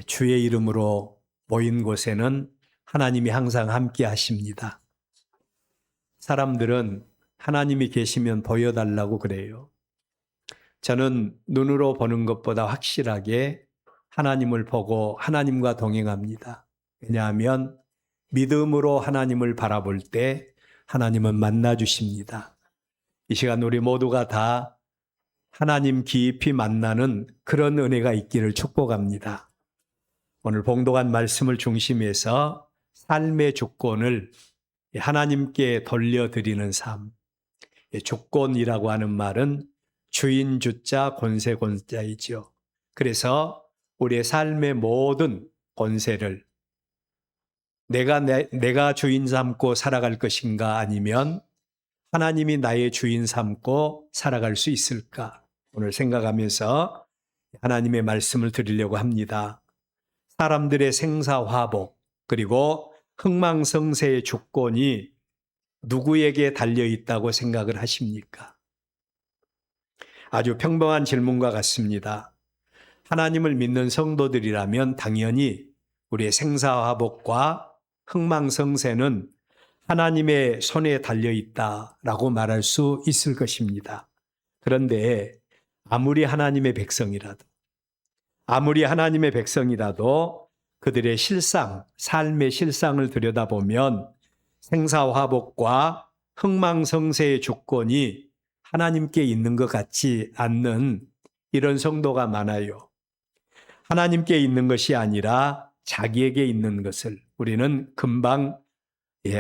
주의 이름으로 모인 곳에는 하나님이 항상 함께 하십니다. 사람들은 하나님이 계시면 보여달라고 그래요. 저는 눈으로 보는 것보다 확실하게 하나님을 보고 하나님과 동행합니다. 왜냐하면 믿음으로 하나님을 바라볼 때 하나님은 만나 주십니다. 이 시간 우리 모두가 다 하나님 깊이 만나는 그런 은혜가 있기를 축복합니다. 오늘 봉독한 말씀을 중심해서 삶의 주권을 하나님께 돌려드리는 삶. 주권이라고 하는 말은 주인 주자 권세 권자이죠. 그래서 우리의 삶의 모든 권세를 내가 주인 삼고 살아갈 것인가 아니면 하나님이 나의 주인 삼고 살아갈 수 있을까? 오늘 생각하면서 하나님의 말씀을 드리려고 합니다. 사람들의 생사화복 그리고 흥망성쇠의 주권이 누구에게 달려있다고 생각을 하십니까? 아주 평범한 질문과 같습니다. 하나님을 믿는 성도들이라면 당연히 우리의 생사화복과 흥망성쇠는 하나님의 손에 달려있다라고 말할 수 있을 것입니다. 그런데 아무리 하나님의 백성이라도 그들의 실상, 삶의 실상을 들여다보면 생사화복과 흥망성쇠의 주권이 하나님께 있는 것 같지 않는 이런 성도가 많아요. 하나님께 있는 것이 아니라 자기에게 있는 것을 우리는 금방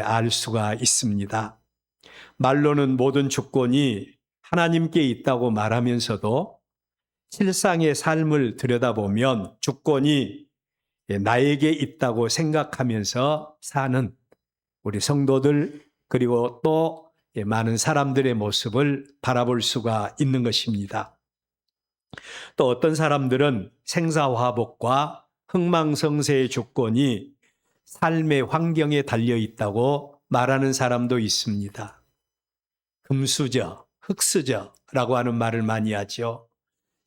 알 수가 있습니다. 말로는 모든 주권이 하나님께 있다고 말하면서도 실상의 삶을 들여다보면 주권이 나에게 있다고 생각하면서 사는 우리 성도들 그리고 또 많은 사람들의 모습을 바라볼 수가 있는 것입니다. 또 어떤 사람들은 생사화복과 흥망성쇠의 주권이 삶의 환경에 달려 있다고 말하는 사람도 있습니다. 금수저, 흙수저라고 하는 말을 많이 하죠.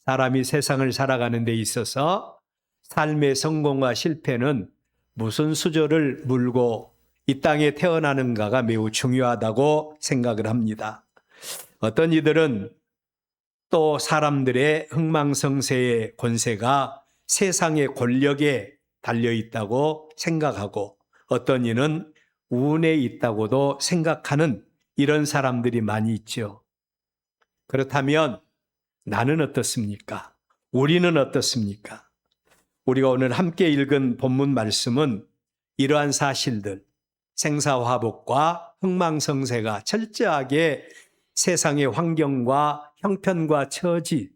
사람이 세상을 살아가는 데 있어서 삶의 성공과 실패는 무슨 수저를 물고 이 땅에 태어나는가가 매우 중요하다고 생각을 합니다. 어떤 이들은 또 사람들의 흥망성쇠의 권세가 세상의 권력에 달려있다고 생각하고 어떤 이는 운에 있다고도 생각하는 이런 사람들이 많이 있죠. 그렇다면 나는 어떻습니까? 우리는 어떻습니까? 우리가 오늘 함께 읽은 본문 말씀은 이러한 사실들, 생사화복과 흥망성쇠가 철저하게 세상의 환경과 형편과 처지,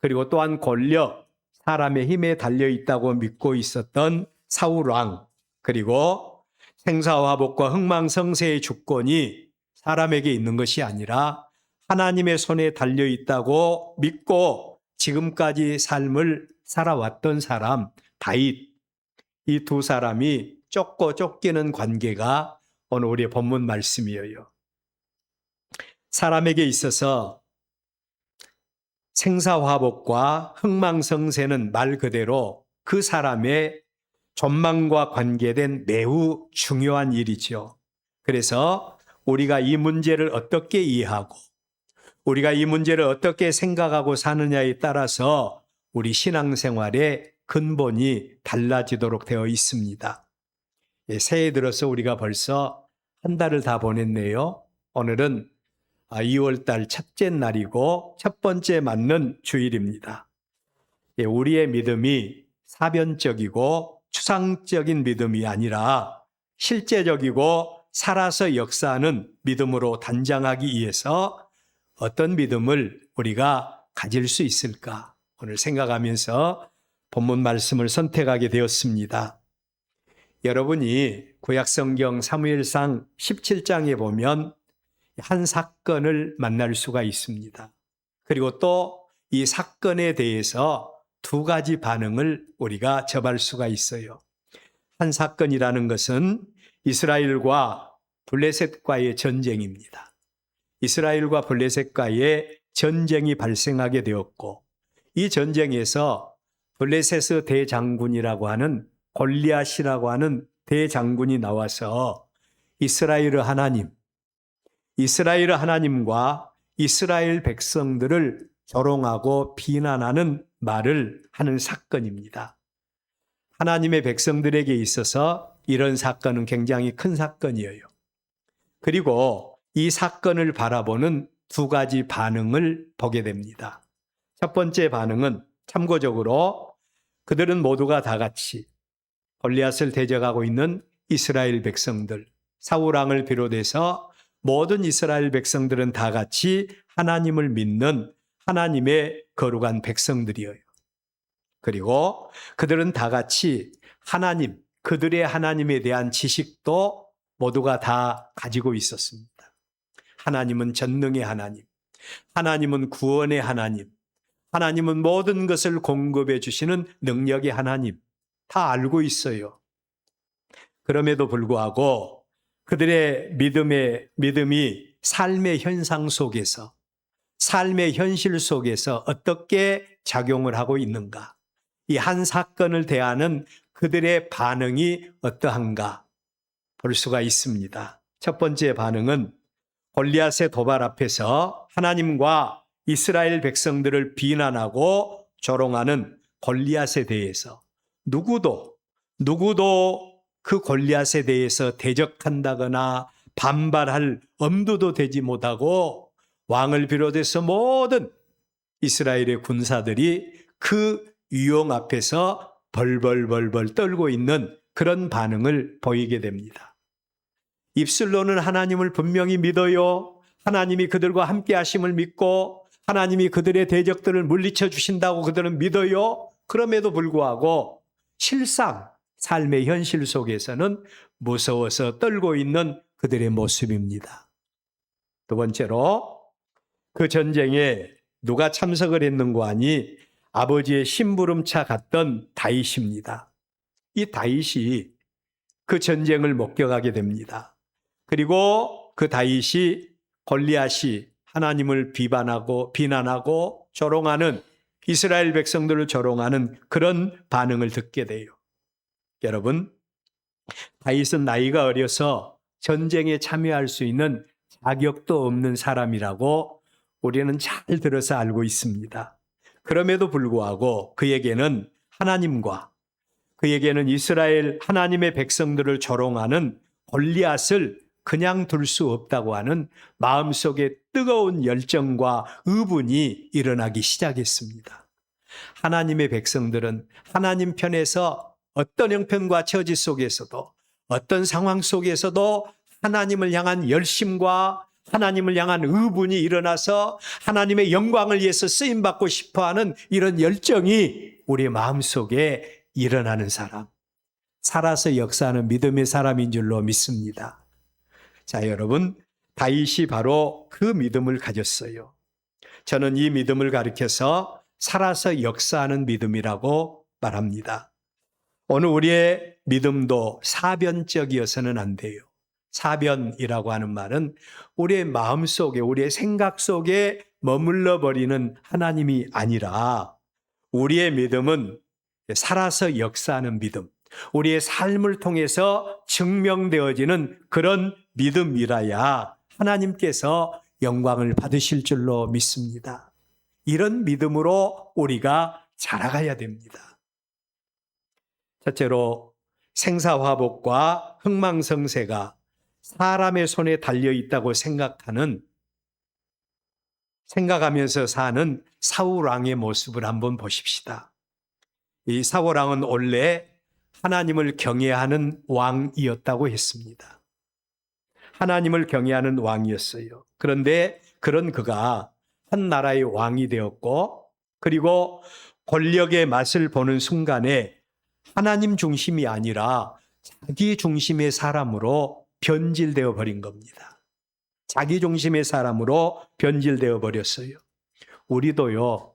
그리고 또한 권력, 사람의 힘에 달려있다고 믿고 있었던 사울왕, 그리고 생사화복과 흥망성쇠의 주권이 사람에게 있는 것이 아니라 하나님의 손에 달려있다고 믿고 지금까지 삶을 살아왔던 사람, 다윗, 이 두 사람이 쫓고 쫓기는 관계가 오늘 우리의 본문 말씀이에요. 사람에게 있어서 생사화복과 흥망성쇠는 말 그대로 그 사람의 존망과 관계된 매우 중요한 일이죠. 그래서 우리가 이 문제를 어떻게 이해하고 우리가 이 문제를 어떻게 생각하고 사느냐에 따라서 우리 신앙생활의 근본이 달라지도록 되어 있습니다. 새해 들어서 우리가 벌써 한 달을 다 보냈네요. 오늘은 2월달 첫째 날이고 첫 번째 맞는 주일입니다. 우리의 믿음이 사변적이고 추상적인 믿음이 아니라 실제적이고 살아서 역사하는 믿음으로 단장하기 위해서 어떤 믿음을 우리가 가질 수 있을까? 오늘 생각하면서 본문 말씀을 선택하게 되었습니다. 여러분이 구약성경 사무엘상 17장에 보면 한 사건을 만날 수가 있습니다. 그리고 또 이 사건에 대해서 두 가지 반응을 우리가 접할 수가 있어요. 한 사건이라는 것은 이스라엘과 블레셋과의 전쟁입니다. 이스라엘과 블레셋과의 전쟁이 발생하게 되었고 이 전쟁에서 블레셋의 대장군이라고 하는 골리앗이라고 하는 대장군이 나와서 이스라엘의 하나님과 이스라엘 백성들을 조롱하고 비난하는 말을 하는 사건입니다. 하나님의 백성들에게 있어서 이런 사건은 굉장히 큰 사건이에요. 그리고 이 사건을 바라보는 두 가지 반응을 보게 됩니다. 첫 번째 반응은 참고적으로 그들은 모두가 다 같이 골리앗을 대적하고 있는 이스라엘 백성들, 사울왕을 비롯해서 모든 이스라엘 백성들은 다 같이 하나님을 믿는 하나님의 거룩한 백성들이에요. 그리고 그들은 다 같이 그들의 하나님에 대한 지식도 모두가 다 가지고 있었습니다. 하나님은 전능의 하나님, 하나님은 구원의 하나님, 하나님은 모든 것을 공급해 주시는 능력의 하나님, 다 알고 있어요. 그럼에도 불구하고 그들의 믿음이 삶의 현상 속에서, 삶의 현실 속에서 어떻게 작용을 하고 있는가? 이 한 사건을 대하는 그들의 반응이 어떠한가 볼 수가 있습니다. 첫 번째 반응은 골리앗의 도발 앞에서 하나님과 이스라엘 백성들을 비난하고 조롱하는 골리앗에 대해서 누구도 그 골리앗에 대해서 대적한다거나 반발할 엄두도 되지 못하고 왕을 비롯해서 모든 이스라엘의 군사들이 그 위용 앞에서 벌벌 떨고 있는 그런 반응을 보이게 됩니다. 입술로는 하나님을 분명히 믿어요. 하나님이 그들과 함께 하심을 믿고 하나님이 그들의 대적들을 물리쳐 주신다고 그들은 믿어요. 그럼에도 불구하고 실상 삶의 현실 속에서는 무서워서 떨고 있는 그들의 모습입니다. 두 번째로 그 전쟁에 누가 참석을 했는고 하니 아버지의 심부름차 갔던 다윗입니다. 이 다윗이 그 전쟁을 목격하게 됩니다. 그리고 그 다윗이 골리앗이 하나님을 비난하고 조롱하는 이스라엘 백성들을 조롱하는 그런 반응을 듣게 돼요. 여러분, 다윗은 나이가 어려서 전쟁에 참여할 수 있는 자격도 없는 사람이라고 우리는 잘 들어서 알고 있습니다. 그럼에도 불구하고 그에게는 하나님과 그에게는 이스라엘 하나님의 백성들을 조롱하는 골리앗을 그냥 둘 수 없다고 하는 마음속에 뜨거운 열정과 의분이 일어나기 시작했습니다. 하나님의 백성들은 하나님 편에서 어떤 형편과 처지 속에서도 어떤 상황 속에서도 하나님을 향한 열심과 하나님을 향한 의분이 일어나서 하나님의 영광을 위해서 쓰임받고 싶어하는 이런 열정이 우리 마음속에 일어나는 사람, 살아서 역사하는 믿음의 사람인 줄로 믿습니다. 자, 여러분, 다윗이 바로 그 믿음을 가졌어요. 저는 이 믿음을 가리켜서 살아서 역사하는 믿음이라고 말합니다. 오늘 우리의 믿음도 사변적이어서는 안 돼요. 사변이라고 하는 말은 우리의 마음속에, 우리의 생각 속에 머물러 버리는 하나님이 아니라 우리의 믿음은 살아서 역사하는 믿음, 우리의 삶을 통해서 증명되어지는 그런 믿음이라야 하나님께서 영광을 받으실 줄로 믿습니다. 이런 믿음으로 우리가 자라가야 됩니다. 첫째로 생사화복과 흥망성쇠가 사람의 손에 달려 있다고 생각하면서 사는 사울왕의 모습을 한번 보십시다. 이 사울왕은 원래 하나님을 경외하는 왕이었다고 했습니다. 하나님을 경외하는 왕이었어요. 그런데 그런 그가 한 나라의 왕이 되었고, 그리고 권력의 맛을 보는 순간에 하나님 중심이 아니라 자기 중심의 사람으로 변질되어 버린 겁니다. 자기 중심의 사람으로 변질되어 버렸어요. 우리도요,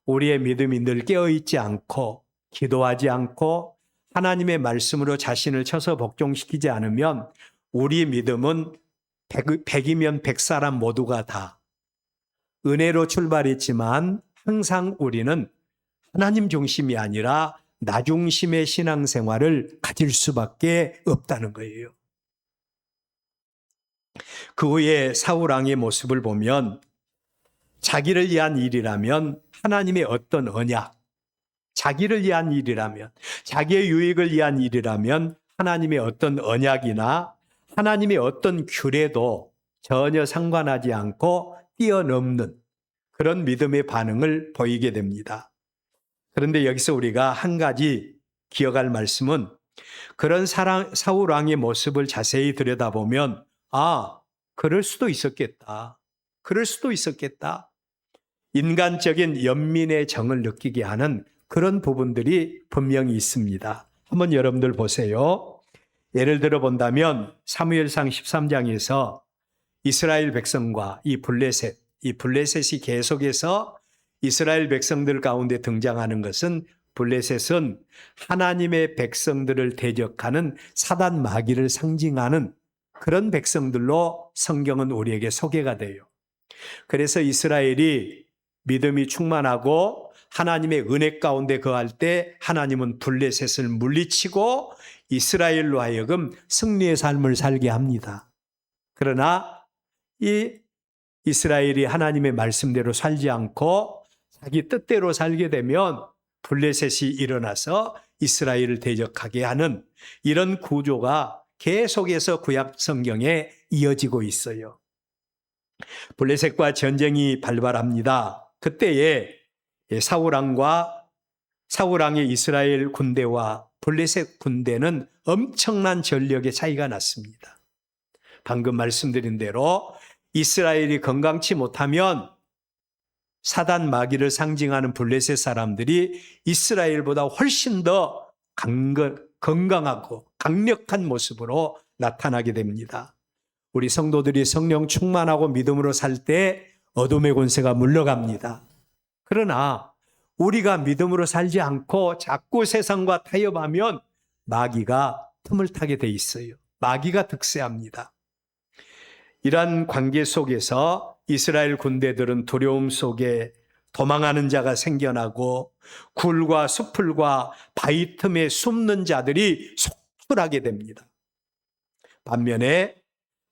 우리의 믿음이 늘 깨어있지 않고 기도하지 않고 하나님의 말씀으로 자신을 쳐서 복종시키지 않으면 우리 믿음은 100이면 100사람 모두가 다 은혜로 출발했지만 항상 우리는 하나님 중심이 아니라 나 중심의 신앙생활을 가질 수밖에 없다는 거예요. 그 후에 사울 왕의 모습을 보면 자기를 위한 일이라면 하나님의 어떤 언약, 자기를 위한 일이라면, 자기의 유익을 위한 일이라면 하나님의 어떤 언약이나 하나님의 어떤 규례도 전혀 상관하지 않고 뛰어넘는 그런 믿음의 반응을 보이게 됩니다. 그런데 여기서 우리가 한 가지 기억할 말씀은 그런 사울 왕의 모습을 자세히 들여다보면 그럴 수도 있었겠다. 그럴 수도 있었겠다. 인간적인 연민의 정을 느끼게 하는 그런 부분들이 분명히 있습니다. 한번 여러분들 보세요. 예를 들어 본다면 사무엘상 13장에서 이스라엘 백성과 이 블레셋이 계속해서 이스라엘 백성들 가운데 등장하는 것은 블레셋은 하나님의 백성들을 대적하는 사단 마귀를 상징하는 그런 백성들로 성경은 우리에게 소개가 돼요. 그래서 이스라엘이 믿음이 충만하고 하나님의 은혜 가운데 거할 때 하나님은 블레셋을 물리치고 이스라엘로 하여금 승리의 삶을 살게 합니다. 그러나 이 이스라엘이 하나님의 말씀대로 살지 않고 자기 뜻대로 살게 되면 블레셋이 일어나서 이스라엘을 대적하게 하는 이런 구조가 계속해서 구약 성경에 이어지고 있어요. 블레셋과 전쟁이 발발합니다. 그때에 사울왕의 이스라엘 군대와 블레셋 군대는 엄청난 전력의 차이가 났습니다. 방금 말씀드린 대로 이스라엘이 건강치 못하면 사단 마귀를 상징하는 블레셋 사람들이 이스라엘보다 훨씬 더 건강하고 강력한 모습으로 나타나게 됩니다. 우리 성도들이 성령 충만하고 믿음으로 살 때 어둠의 권세가 물러갑니다. 그러나 우리가 믿음으로 살지 않고 자꾸 세상과 타협하면 마귀가 틈을 타게 돼 있어요. 마귀가 득세합니다. 이러한 관계 속에서 이스라엘 군대들은 두려움 속에 도망하는 자가 생겨나고 굴과 수풀과 바위 틈에 숨는 자들이 속출하게 됩니다. 반면에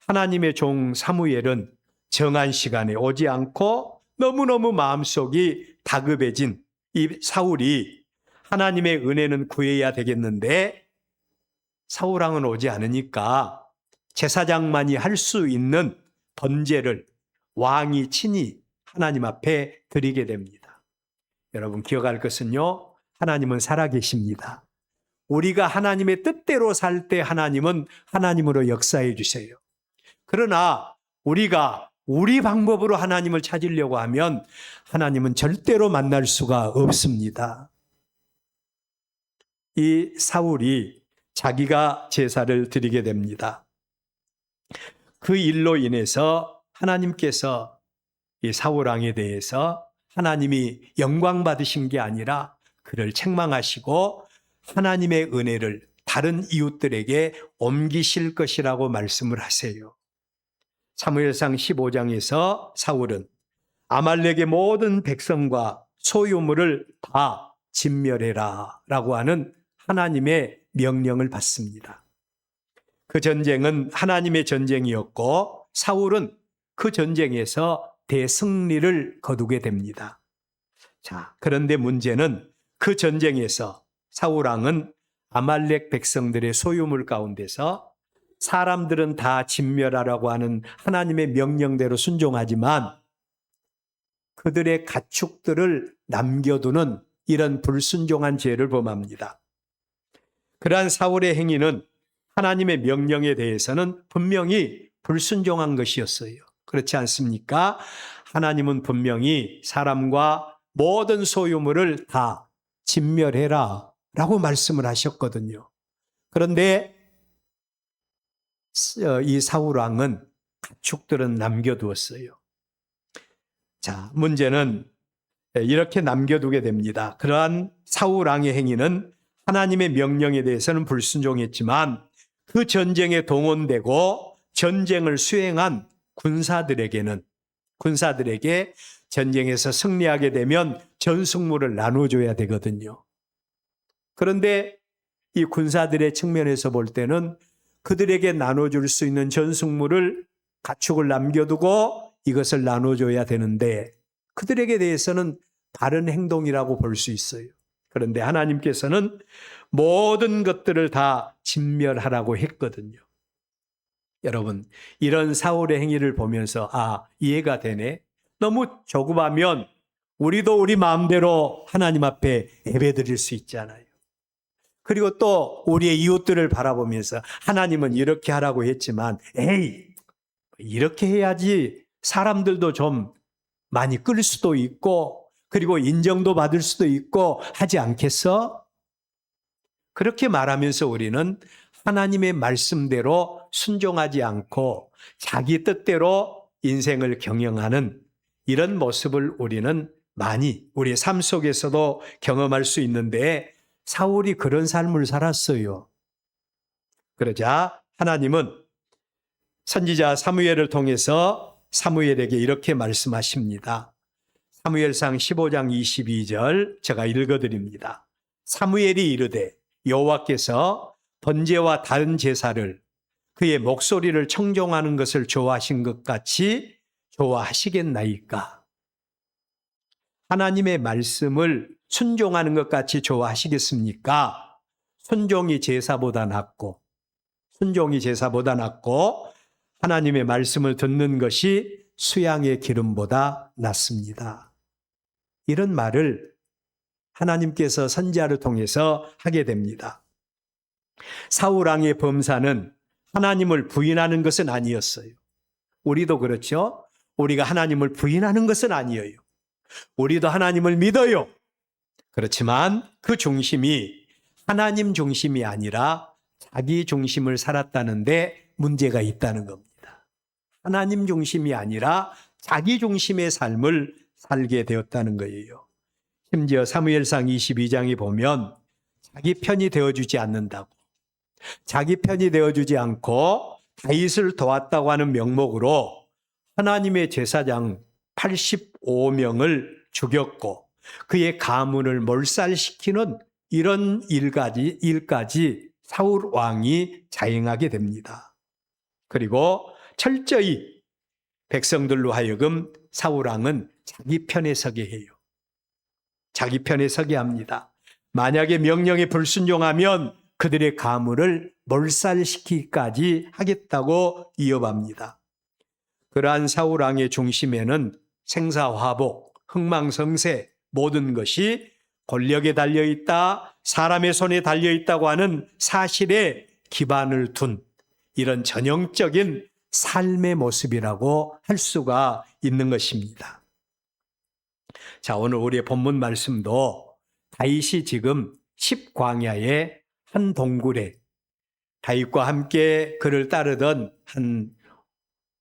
하나님의 종 사무엘은 정한 시간에 오지 않고 너무너무 마음속이 다급해진 이 사울이 하나님의 은혜는 구해야 되겠는데 사울왕은 오지 않으니까 제사장만이 할 수 있는 번제를 왕이 친히 하나님 앞에 드리게 됩니다. 여러분 기억할 것은요, 하나님은 살아계십니다. 우리가 하나님의 뜻대로 살 때 하나님은 하나님으로 역사해 주세요. 그러나 우리가 우리 방법으로 하나님을 찾으려고 하면 하나님은 절대로 만날 수가 없습니다. 이 사울이 자기가 제사를 드리게 됩니다. 그 일로 인해서 하나님께서 이 사울왕에 대해서 하나님이 영광 받으신 게 아니라 그를 책망하시고 하나님의 은혜를 다른 이웃들에게 옮기실 것이라고 말씀을 하세요. 사무엘상 15장에서 사울은 아말렉의 모든 백성과 소유물을 다 진멸해라 라고 하는 하나님의 명령을 받습니다. 그 전쟁은 하나님의 전쟁이었고 사울은 그 전쟁에서 대승리를 거두게 됩니다. 자, 그런데 문제는 그 전쟁에서 사울왕은 아말렉 백성들의 소유물 가운데서 사람들은 다 진멸하라고 하는 하나님의 명령대로 순종하지만 그들의 가축들을 남겨두는 이런 불순종한 죄를 범합니다. 그러한 사울의 행위는 하나님의 명령에 대해서는 분명히 불순종한 것이었어요. 그렇지 않습니까? 하나님은 분명히 사람과 모든 소유물을 다 진멸해라 라고 말씀을 하셨거든요. 그런데 이 사울왕은 가축들은 남겨두었어요. 자, 문제는 이렇게 남겨두게 됩니다. 그러한 사울왕의 행위는 하나님의 명령에 대해서는 불순종했지만 그 전쟁에 동원되고 전쟁을 수행한 군사들에게 전쟁에서 승리하게 되면 전승물을 나눠줘야 되거든요. 그런데 이 군사들의 측면에서 볼 때는 그들에게 나눠줄 수 있는 전승물을 가축을 남겨두고 이것을 나눠줘야 되는데 그들에게 대해서는 다른 행동이라고 볼 수 있어요. 그런데 하나님께서는 모든 것들을 다 진멸하라고 했거든요. 여러분, 이런 사울의 행위를 보면서 이해가 되네. 너무 조급하면 우리도 우리 마음대로 하나님 앞에 예배드릴 수 있잖아요. 그리고 또 우리의 이웃들을 바라보면서 하나님은 이렇게 하라고 했지만 이렇게 해야지 사람들도 좀 많이 끌 수도 있고 그리고 인정도 받을 수도 있고 하지 않겠어? 그렇게 말하면서 우리는 하나님의 말씀대로 순종하지 않고 자기 뜻대로 인생을 경영하는 이런 모습을 우리는 많이 우리의 삶 속에서도 경험할 수 있는데 사울이 그런 삶을 살았어요. 그러자 하나님은 선지자 사무엘을 통해서 사무엘에게 이렇게 말씀하십니다. 사무엘상 15장 22절 제가 읽어드립니다. 사무엘이 이르되 여호와께서 번제와 다른 제사를 그의 목소리를 청종하는 것을 좋아하신 것 같이 좋아하시겠나이까? 하나님의 말씀을 순종하는 것 같이 좋아하시겠습니까? 순종이 제사보다 낫고 하나님의 말씀을 듣는 것이 수양의 기름보다 낫습니다. 이런 말을 하나님께서 선지자를 통해서 하게 됩니다. 사울 왕의 범사는 하나님을 부인하는 것은 아니었어요. 우리도 그렇죠? 우리가 하나님을 부인하는 것은 아니에요. 우리도 하나님을 믿어요. 그렇지만 그 중심이 하나님 중심이 아니라 자기 중심을 살았다는데 문제가 있다는 겁니다. 하나님 중심이 아니라 자기 중심의 삶을 살게 되었다는 거예요. 심지어 사무엘상 22장에 보면 자기 편이 되어주지 않는다고, 자기 편이 되어주지 않고 다윗을 도왔다고 하는 명목으로 하나님의 제사장 85명을 죽였고 그의 가문을 몰살시키는 이런 일까지 사울 왕이 자행하게 됩니다. 그리고 철저히 백성들로 하여금 사울 왕은 자기 편에 서게 해요. 자기 편에 서게 합니다. 만약에 명령에 불순종하면 그들의 가문을 몰살시키기까지 하겠다고 위협합니다. 그러한 사울 왕의 중심에는 생사화복, 흥망성쇠 모든 것이 권력에 달려있다, 사람의 손에 달려있다고 하는 사실에 기반을 둔 이런 전형적인 삶의 모습이라고 할 수가 있는 것입니다. 자, 오늘 우리의 본문 말씀도 다윗이 지금 10광야의 한 동굴에 다윗과 함께 그를 따르던 한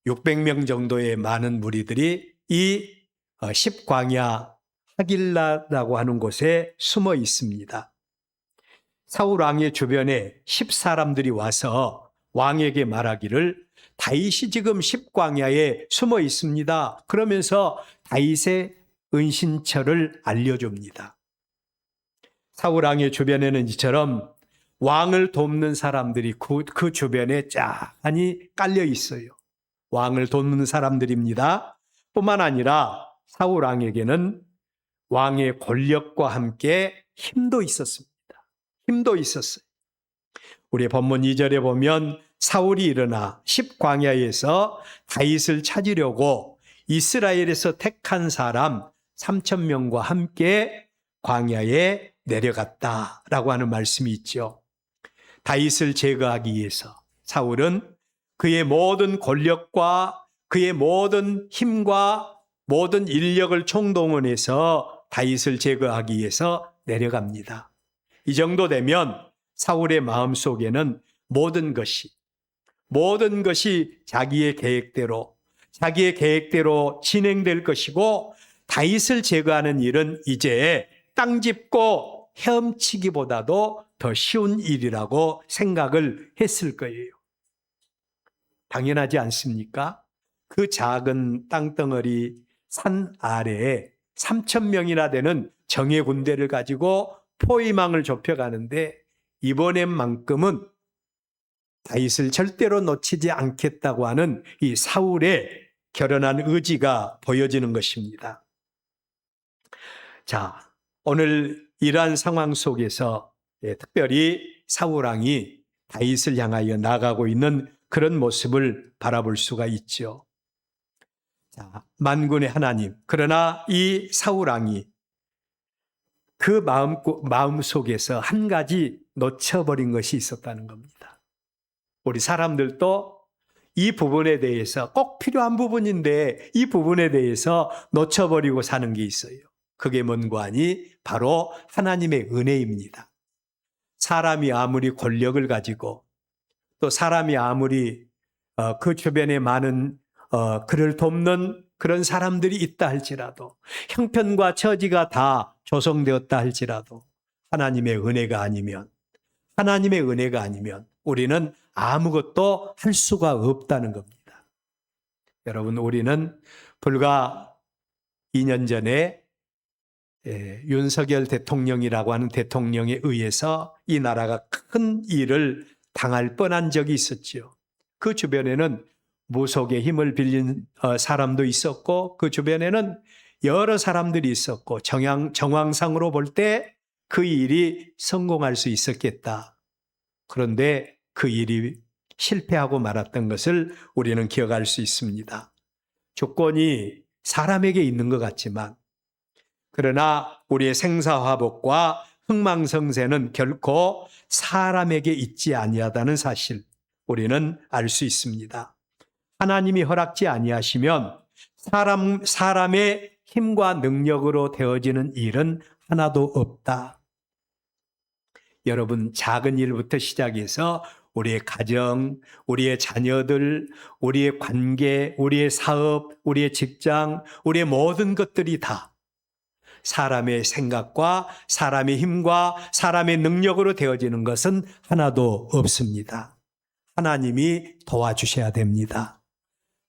600명 정도의 많은 무리들이 이 10광야 하길라라고 하는 곳에 숨어 있습니다. 사울 왕의 주변에 10사람들이 와서 왕에게 말하기를 다윗이 지금 10광야에 숨어 있습니다. 그러면서 다윗의 은신처를 알려줍니다. 사울 왕의 주변에는 이처럼 왕을 돕는 사람들이 그 주변에 쫙하니 깔려 있어요. 왕을 돕는 사람들입니다. 뿐만 아니라 사울 왕에게는 왕의 권력과 함께 힘도 있었습니다. 힘도 있었어요. 우리 본문 2절에 보면 사울이 일어나 10광야에서 다윗을 찾으려고 이스라엘에서 택한 사람 3,000명과 함께 광야에 내려갔다라고 하는 말씀이 있죠. 다윗을 제거하기 위해서 사울은 그의 모든 권력과 그의 모든 힘과 모든 인력을 총동원해서 다윗을 제거하기 위해서 내려갑니다. 이 정도 되면 사울의 마음속에는 모든 것이 자기의 계획대로 진행될 것이고 다윗을 제거하는 일은 이제 땅 짚고 헤엄치기보다도 더 쉬운 일이라고 생각을 했을 거예요. 당연하지 않습니까? 그 작은 땅덩어리 산 아래에 3,000명이나 되는 정예 군대를 가지고 포위망을 좁혀가는데 이번엔만큼은 다윗을 절대로 놓치지 않겠다고 하는 이 사울의 결연한 의지가 보여지는 것입니다. 자, 오늘 이러한 상황 속에서 특별히 사울 왕이 다윗을 향하여 나가고 있는 그런 모습을 바라볼 수가 있죠. 자, 만군의 하나님, 그러나 이 사울 왕이 그 마음 속에서 한 가지 놓쳐버린 것이 있었다는 겁니다. 우리 사람들도 이 부분에 대해서 꼭 필요한 부분인데 이 부분에 대해서 놓쳐버리고 사는 게 있어요. 그게 뭔가 하니 바로 하나님의 은혜입니다. 사람이 아무리 권력을 가지고 또 사람이 아무리 그 주변에 많은 그를 돕는 그런 사람들이 있다 할지라도 형편과 처지가 다 조성되었다 할지라도 하나님의 은혜가 아니면 우리는 아무것도 할 수가 없다는 겁니다. 여러분, 우리는 불과 2년 전에 윤석열 대통령이라고 하는 대통령에 의해서 이 나라가 큰 일을 당할 뻔한 적이 있었죠. 그 주변에는 무속의 힘을 빌린 사람도 있었고 그 주변에는 여러 사람들이 있었고 정황상으로 볼 때 그 일이 성공할 수 있었겠다. 그런데 그 일이 실패하고 말았던 것을 우리는 기억할 수 있습니다. 주권이 사람에게 있는 것 같지만 그러나 우리의 생사화복과 흥망성쇠는 결코 사람에게 있지 아니하다는 사실 우리는 알 수 있습니다. 하나님이 허락지 아니하시면 사람의 힘과 능력으로 되어지는 일은 하나도 없다. 여러분, 작은 일부터 시작해서 우리의 가정, 우리의 자녀들, 우리의 관계, 우리의 사업, 우리의 직장, 우리의 모든 것들이 다 사람의 생각과 사람의 힘과 사람의 능력으로 되어지는 것은 하나도 없습니다. 하나님이 도와주셔야 됩니다.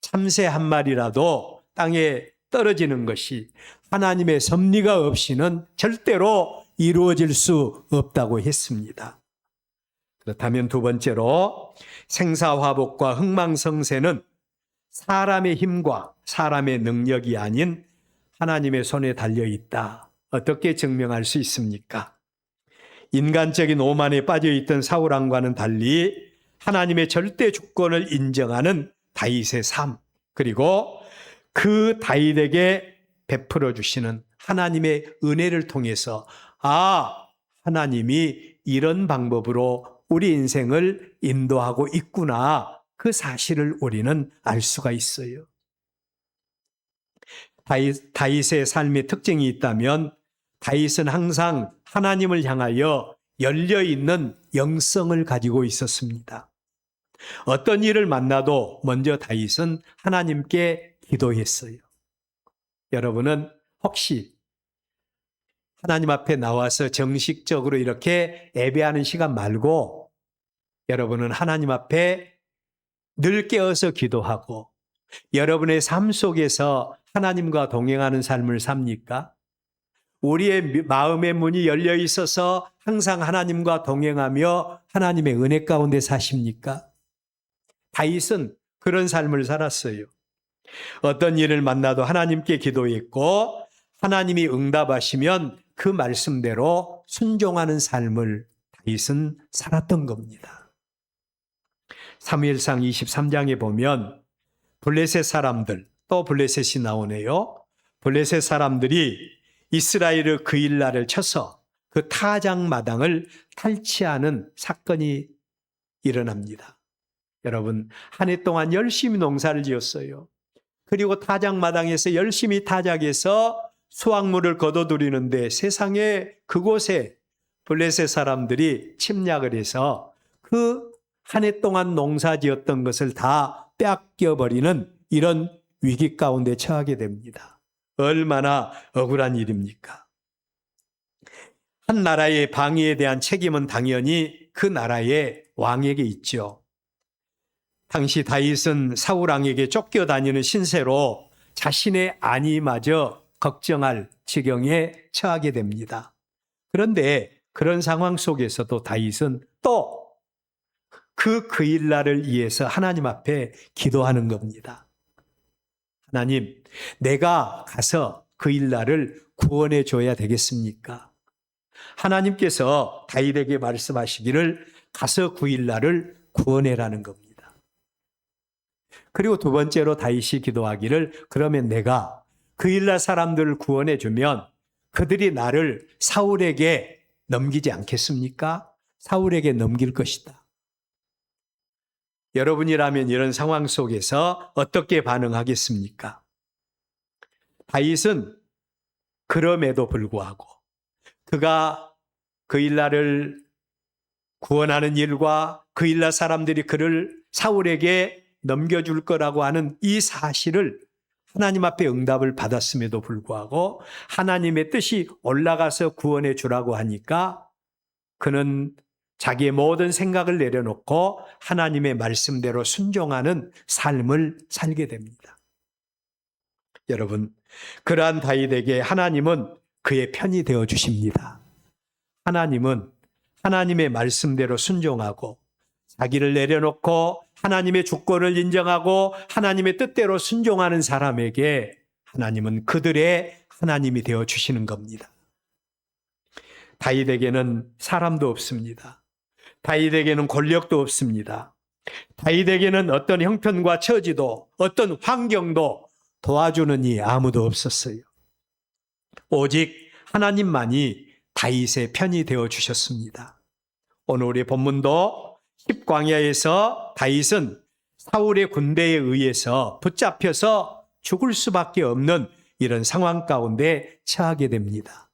참새 한 마리라도 땅에 떨어지는 것이 하나님의 섭리가 없이는 절대로 이루어질 수 없다고 했습니다. 그렇다면 두 번째로 생사화복과 흥망성쇠는 사람의 힘과 사람의 능력이 아닌 하나님의 손에 달려있다. 어떻게 증명할 수 있습니까? 인간적인 오만에 빠져있던 사울 왕과는 달리 하나님의 절대 주권을 인정하는 다윗의 삶, 그리고 그 다윗에게 베풀어 주시는 하나님의 은혜를 통해서 하나님이 이런 방법으로 우리 인생을 인도하고 있구나. 그 사실을 우리는 알 수가 있어요. 다윗의 삶의 특징이 있다면 다윗은 항상 하나님을 향하여 열려있는 영성을 가지고 있었습니다. 어떤 일을 만나도 먼저 다윗은 하나님께 기도했어요. 여러분은 혹시 하나님 앞에 나와서 정식적으로 이렇게 예배하는 시간 말고 여러분은 하나님 앞에 늘 깨어서 기도하고 여러분의 삶 속에서 하나님과 동행하는 삶을 삽니까? 우리의 마음의 문이 열려 있어서 항상 하나님과 동행하며 하나님의 은혜 가운데 사십니까? 다윗은 그런 삶을 살았어요. 어떤 일을 만나도 하나님께 기도했고 하나님이 응답하시면 그 말씀대로 순종하는 삶을 다윗은 살았던 겁니다. 사무엘상 23장에 보면 블레셋 사람들, 또 블레셋이 나오네요. 블레셋 사람들이 이스라엘의 그 일날을 쳐서 그 타작마당을 탈취하는 사건이 일어납니다. 여러분, 한 해 동안 열심히 농사를 지었어요. 그리고 타작마당에서 열심히 타작해서 수확물을 거둬들이는데 세상에 그곳에 블레셋 사람들이 침략을 해서 그 한 해 동안 농사 지었던 것을 다 뺏겨버리는 이런 위기 가운데 처하게 됩니다. 얼마나 억울한 일입니까? 한 나라의 방위에 대한 책임은 당연히 그 나라의 왕에게 있죠. 당시 다윗은 사울 왕에게 쫓겨다니는 신세로 자신의 안위마저 걱정할 지경에 처하게 됩니다. 그런데 그런 상황 속에서도 다윗은 또 그 그일라를 위해서 하나님 앞에 기도하는 겁니다. 하나님, 내가 가서 그일라를 구원해 줘야 되겠습니까? 하나님께서 다윗에게 말씀하시기를 가서 그일라를 구원해라는 겁니다. 그리고 두 번째로 다윗이 기도하기를 그러면 내가 그일라 사람들을 구원해 주면 그들이 나를 사울에게 넘기지 않겠습니까? 사울에게 넘길 것이다. 여러분이라면 이런 상황 속에서 어떻게 반응하겠습니까? 다윗은 그럼에도 불구하고 그가 그일라를 구원하는 일과 그일라 사람들이 그를 사울에게 넘겨줄 거라고 하는 이 사실을 하나님 앞에 응답을 받았음에도 불구하고 하나님의 뜻이 올라가서 구원해 주라고 하니까 그는 자기의 모든 생각을 내려놓고 하나님의 말씀대로 순종하는 삶을 살게 됩니다. 여러분, 그러한 다윗에게 하나님은 그의 편이 되어 주십니다. 하나님은 하나님의 말씀대로 순종하고 자기를 내려놓고 하나님의 주권을 인정하고 하나님의 뜻대로 순종하는 사람에게 하나님은 그들의 하나님이 되어 주시는 겁니다. 다윗에게는 사람도 없습니다. 다윗에게는 권력도 없습니다. 다윗에게는 어떤 형편과 처지도 어떤 환경도 도와주는 이 아무도 없었어요. 오직 하나님만이 다윗의 편이 되어 주셨습니다. 오늘 우리 본문도 힙광야에서 다윗은 사울의 군대에 의해서 붙잡혀서 죽을 수밖에 없는 이런 상황 가운데 처하게 됩니다.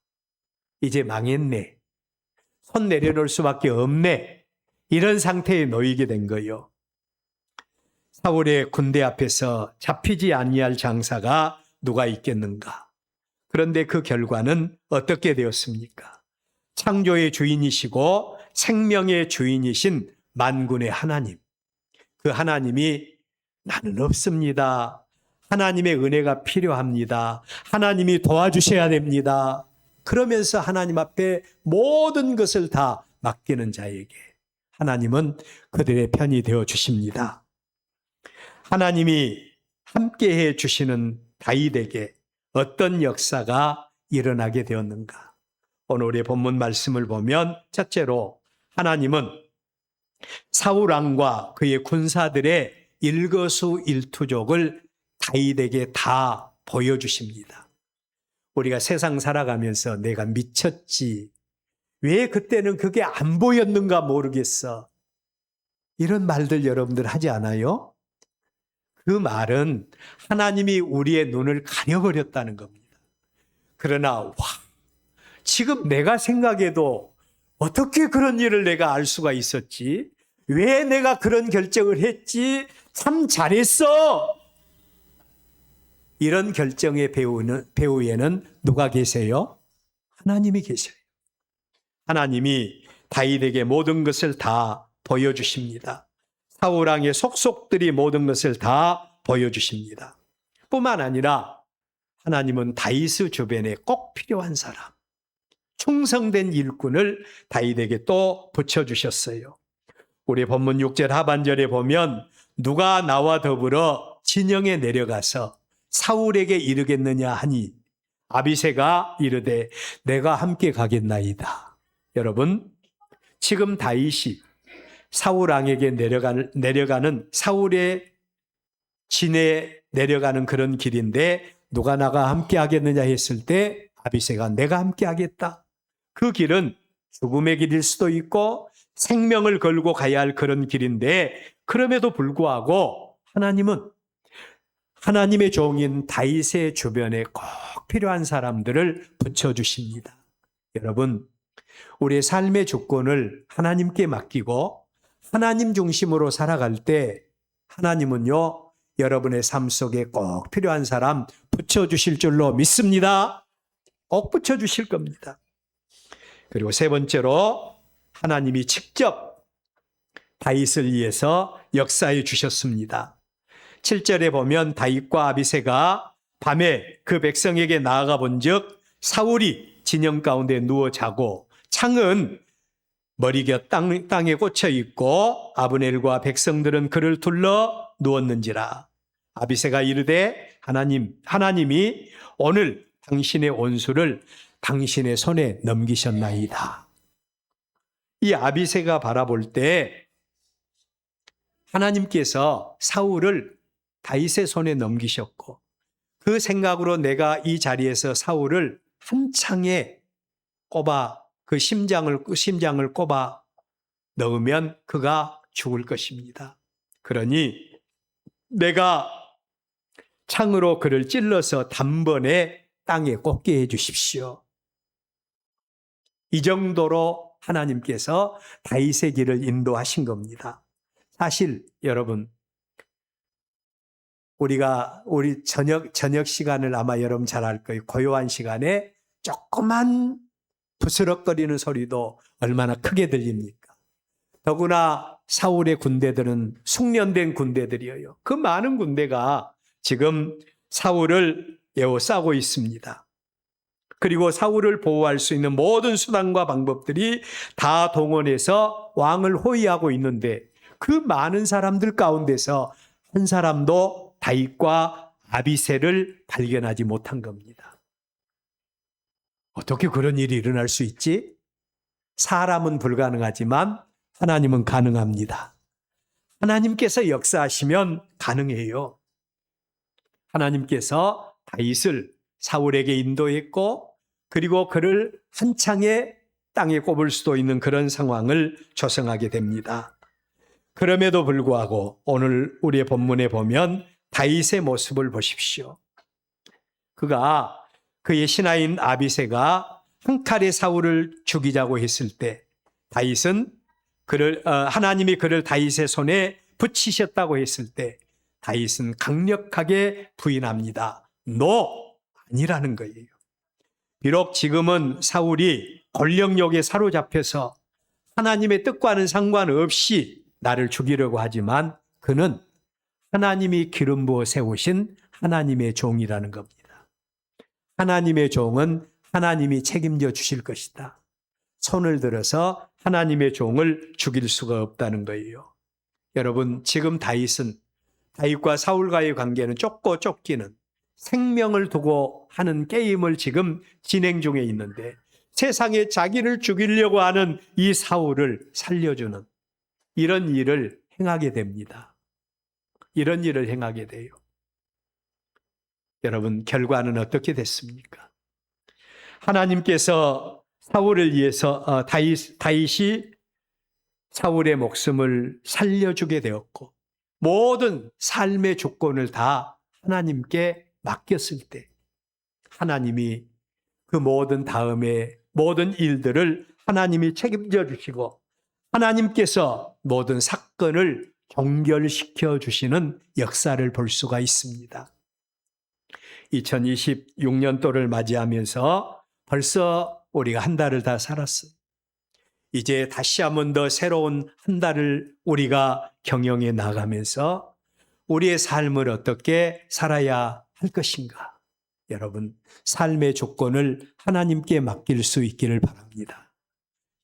이제 망했네. 손 내려놓을 수밖에 없네. 이런 상태에 놓이게 된 거예요. 사울의 군대 앞에서 잡히지 아니할 장사가 누가 있겠는가? 그런데 그 결과는 어떻게 되었습니까? 창조의 주인이시고 생명의 주인이신 만군의 하나님. 그 하나님이 나는 없습니다. 하나님의 은혜가 필요합니다. 하나님이 도와주셔야 됩니다. 그러면서 하나님 앞에 모든 것을 다 맡기는 자에게 하나님은 그들의 편이 되어 주십니다. 하나님이 함께해 주시는 다윗에게 어떤 역사가 일어나게 되었는가? 오늘 우리 본문 말씀을 보면 첫째로 하나님은 사울 왕과 그의 군사들의 일거수일투족을 다윗에게 다 보여주십니다. 우리가 세상 살아가면서 내가 미쳤지. 왜 그때는 그게 안 보였는가 모르겠어. 이런 말들 여러분들 하지 않아요? 그 말은 하나님이 우리의 눈을 가려버렸다는 겁니다. 그러나 지금 내가 생각해도 어떻게 그런 일을 내가 알 수가 있었지? 왜 내가 그런 결정을 했지? 참 잘했어! 이런 결정의 배후에는 누가 계세요? 하나님이 계셔요. 하나님이 다윗에게 모든 것을 다 보여주십니다. 사울 왕의 속속들이 모든 것을 다 보여주십니다. 뿐만 아니라 하나님은 다윗의 주변에 꼭 필요한 사람, 충성된 일꾼을 다윗에게 또 붙여주셨어요. 우리 본문 6절 하반절에 보면 누가 나와 더불어 진영에 내려가서 사울에게 이르겠느냐 하니 아비새가 이르되 내가 함께 가겠나이다. 여러분, 지금 다윗이 사울 왕에게 내려가는 사울의 진에 내려가는 그런 길인데 누가 나가 함께 하겠느냐 했을 때 아비새가 내가 함께 하겠다. 그 길은 죽음의 길일 수도 있고 생명을 걸고 가야 할 그런 길인데 그럼에도 불구하고 하나님은 하나님의 종인 다윗의 주변에 꼭 필요한 사람들을 붙여주십니다. 여러분, 우리의 삶의 주권을 하나님께 맡기고 하나님 중심으로 살아갈 때 하나님은요, 여러분의 삶 속에 꼭 필요한 사람 붙여주실 줄로 믿습니다. 꼭 붙여주실 겁니다. 그리고 세 번째로 하나님이 직접 다윗을 위해서 역사해 주셨습니다. 7절에 보면 다윗과 아비새가 밤에 그 백성에게 나아가 본즉 사울이 진영 가운데 누워 자고 창은 머리곁 땅에 꽂혀 있고 아브넬과 백성들은 그를 둘러 누웠는지라. 아비새가 이르되 하나님이 오늘 당신의 원수를 당신의 손에 넘기셨나이다. 이 아비새가 바라볼 때 하나님께서 사울을 다윗의 손에 넘기셨고 그 생각으로 내가 이 자리에서 사울을 한 창에 꼽아 그 심장을 꼽아 넣으면 그가 죽을 것입니다. 그러니 내가 창으로 그를 찔러서 단번에 땅에 꽂게 해 주십시오. 이 정도로 하나님께서 다윗의 길을 인도하신 겁니다. 사실 여러분 우리 저녁 시간을 아마 여러분 잘 알 거예요. 고요한 시간에 조그만 부스럭거리는 소리도 얼마나 크게 들립니까? 더구나 사울의 군대들은 숙련된 군대들이에요. 그 많은 군대가 지금 사울을 에워싸고 있습니다. 그리고 사울을 보호할 수 있는 모든 수단과 방법들이 다 동원해서 왕을 호위하고 있는데 그 많은 사람들 가운데서 한 사람도 다윗과 아비새를 발견하지 못한 겁니다. 어떻게 그런 일이 일어날 수 있지? 사람은 불가능하지만 하나님은 가능합니다. 하나님께서 역사하시면 가능해요. 하나님께서 다윗을 사울에게 인도했고 그리고 그를 한창에 땅에 꼽을 수도 있는 그런 상황을 조성하게 됩니다. 그럼에도 불구하고 오늘 우리의 본문에 보면 다윗의 모습을 보십시오. 그의 신하인 아비새가 한 칼에 사울을 죽이자고 했을 때 다윗은 하나님이 그를 다윗의 손에 붙이셨다고 했을 때 다윗은 강력하게 부인합니다. 아니라는 거예요. 비록 지금은 사울이 권력욕에 사로잡혀서 하나님의 뜻과는 상관없이 나를 죽이려고 하지만 그는 하나님이 기름 부어 세우신 하나님의 종이라는 겁니다. 하나님의 종은 하나님이 책임져 주실 것이다. 손을 들어서 하나님의 종을 죽일 수가 없다는 거예요. 여러분, 지금 다윗과 사울과의 관계는 쫓고 쫓기는 생명을 두고 하는 게임을 지금 진행 중에 있는데 세상에 자기를 죽이려고 하는 이 사울을 살려주는 이런 일을 행하게 됩니다. 이런 일을 행하게 돼요. 여러분, 결과는 어떻게 됐습니까? 하나님께서 사울을 위해서 다윗이 사울의 목숨을 살려주게 되었고 모든 삶의 조건을 다 하나님께 맡겼을 때 하나님이 그 모든 다음에 모든 일들을 하나님이 책임져 주시고 하나님께서 모든 사건을 종결시켜 주시는 역사를 볼 수가 있습니다. 2026년도를 맞이하면서 벌써 우리가 한 달을 다 살았어요. 이제 다시 한 번 더 새로운 한 달을 우리가 경영해 나가면서 우리의 삶을 어떻게 살아야 할 것인가? 여러분, 삶의 조건을 하나님께 맡길 수 있기를 바랍니다.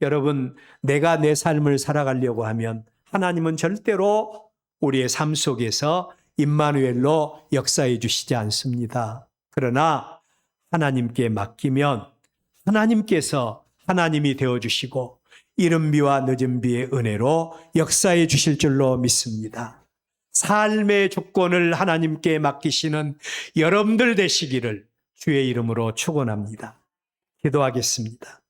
여러분, 내가 내 삶을 살아가려고 하면 하나님은 절대로 우리의 삶 속에서 임마누엘로 역사해 주시지 않습니다. 그러나 하나님께 맡기면 하나님께서 하나님이 되어주시고 이른 비와 늦은 비의 은혜로 역사해 주실 줄로 믿습니다. 삶의 조건을 하나님께 맡기시는 여러분들 되시기를 주의 이름으로 축원합니다. 기도하겠습니다.